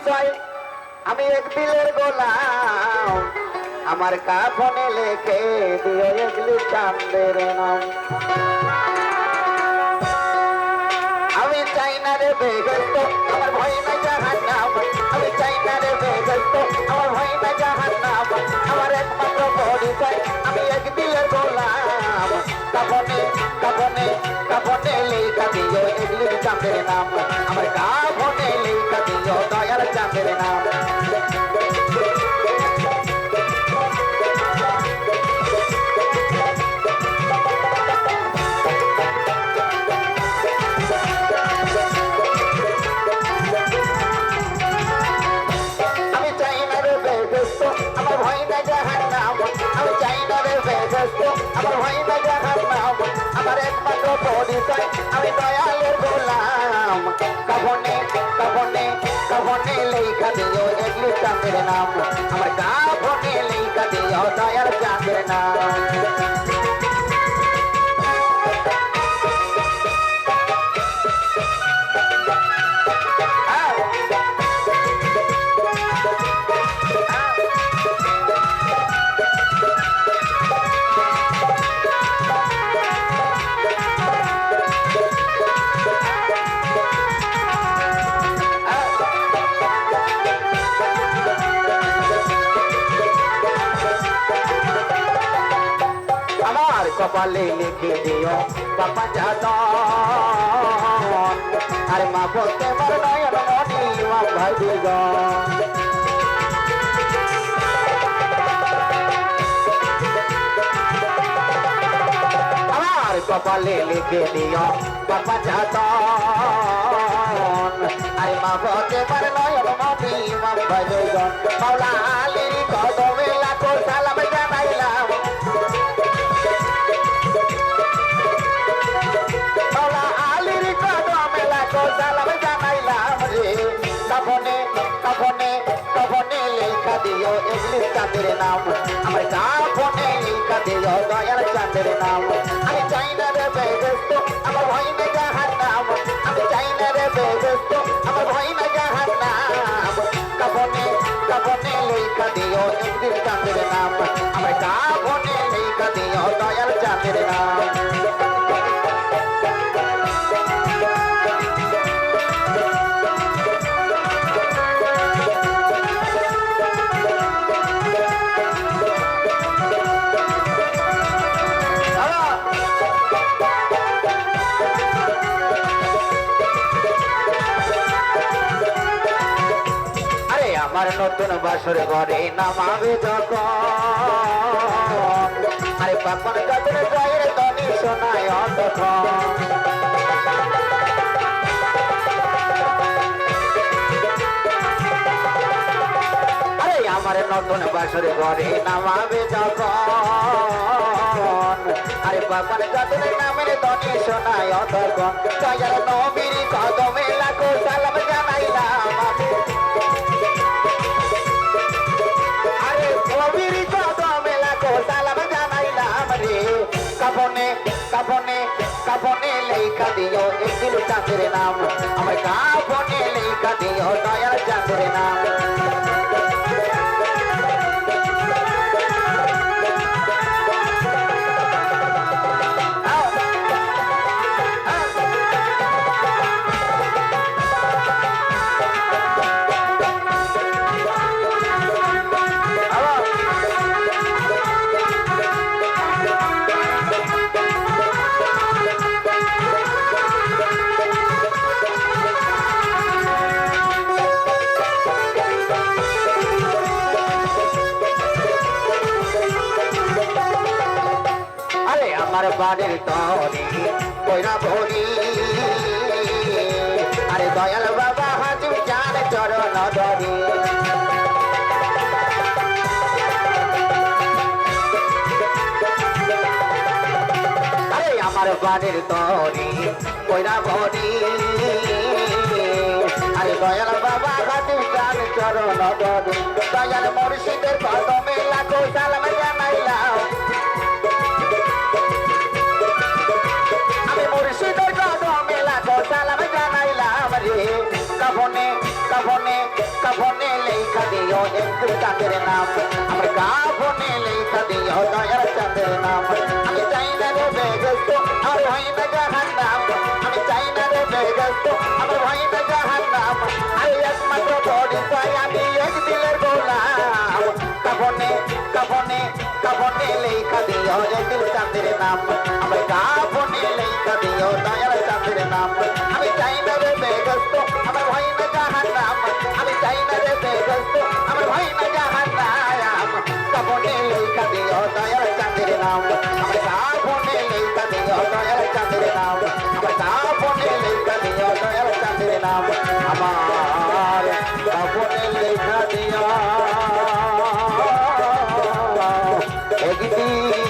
পরিচয় আমি এক দিলের গোলাম আমার কাফনে লেখে দিও এগলি চাঁদের নাম আমি চাই না রে বেগস্ত আমার ভয় না জাহান্নাম আমি চাই না রে বেগস্ত আমার ভয় না জাহান্নাম আমার একমাত্র পরিচয় আমি এক দিলের গোলাম কাফনে কাফনে কাফনে লেখা দিও এগলি চাঁদের নাম আমার কাফনে লেখা দিও দয়ার চাঁদের নাম আমার ভয় না জাহান্নাম আমি চাই না রে বেগস্ত আমার ভয় না জাহান্নাম আমার একমাত্র পরিচয় আমি দয়ালের গোলাম কাফনে কাফনে কাফনে লেখা দিও এগলি চাঁদের নাম আমার কাফনে লেখা দিও দয়ার চাঁদের নাম কপালে লিখে দিও বাবা জাদন আরে মা বলতে পার নয়ন মনি মা ভাই আমার কপালে লিখে দিও বাবা জাদন আরে মা বলতে পার নয়ন মনি মা ভাই মাওলা আলীর কদমে লাখো সালাম জানাইলাম সালাম জানাইলাম রে কাফনে কাফনে কাফনে লেখা দিও এগলি চাঁদের নাম আমার কাফনে লেখা দিও দয়ার চাঁদের নাম আমি চাই না রে বেগস্ত আমার ভয় না জাহান্নাম আমি চাই না রে বেগস্ত আমার ভয় না জাহান্নাম কাফনে কাফনে লেখা দিও এগলি চাঁদের নাম আমার কাফনে লেখা দিও দয়ার চাঁদের নাম আমার নতুন বাসর ঘরে নামাবে যখন আরে পাপন কাতর জয়ের ধ্বনি শোনায় তখন আরে আমার নতুন বাসর ঘরে নামাবে যখন আরে পাপন কাতর নামের ধ্বনি শোনায় তখন জয়ের নবীর কদমে লাখো সালাম জানাইলাম সালাম জানাইলাম রে কাফনে কাফনে কাফনে লেখা দিও এগিল চাঁদের নাম আমার কাফনে লেখা দিও দয়ার চাঁদের নাম আমার বাড়ির তরি কইরা ভরি আরে দয়াল বাবা হাজু চার চরণ ধরি আরে আমার বাড়ির তরি কইরা ভরি আরে দয়াল বাবা হাজু চার চরণ ধরি দয়াল মুর্শিদের কদমে লাখো সালাম জানাইলাম মুর্শিদের কদমে লাখো সালাম জানাইলাম রে কাফনে কাফনে দিও একদিন চাঁদের নাম আমার কাফনে লেখা দিও দয়ার চাঁদের নাম আমি চাই না রে বেগস্ত আমার ভাই না জাহান্নাম আমি চাই না রে বেগস্ত আমার ভাই না জাহান্নাম আরে একমাত্র বড়ি চাই আমি এক দিলের গোলাম কাফনে কাফনে কাফনে লেখা দিও একদিন চাঁদের নাম আমার কাফনে লেখা দিও দয়ার চাঁদের নাম আমি চাই না রে বেগস্ত আমার ভাই না জাহান্নাম আমি চাই না রে বেগস্ত আমার ভাই না জাহান্নাম কাফনে লেখা দিও দয়ার চাঁদের নাম আমার কাফনে লেখা দিও দয়ার চাঁদের নাম আমার কাফনে লেখা দিও দয়ার চাঁদের নাম আমার কাফনে লেখা দিও একদিন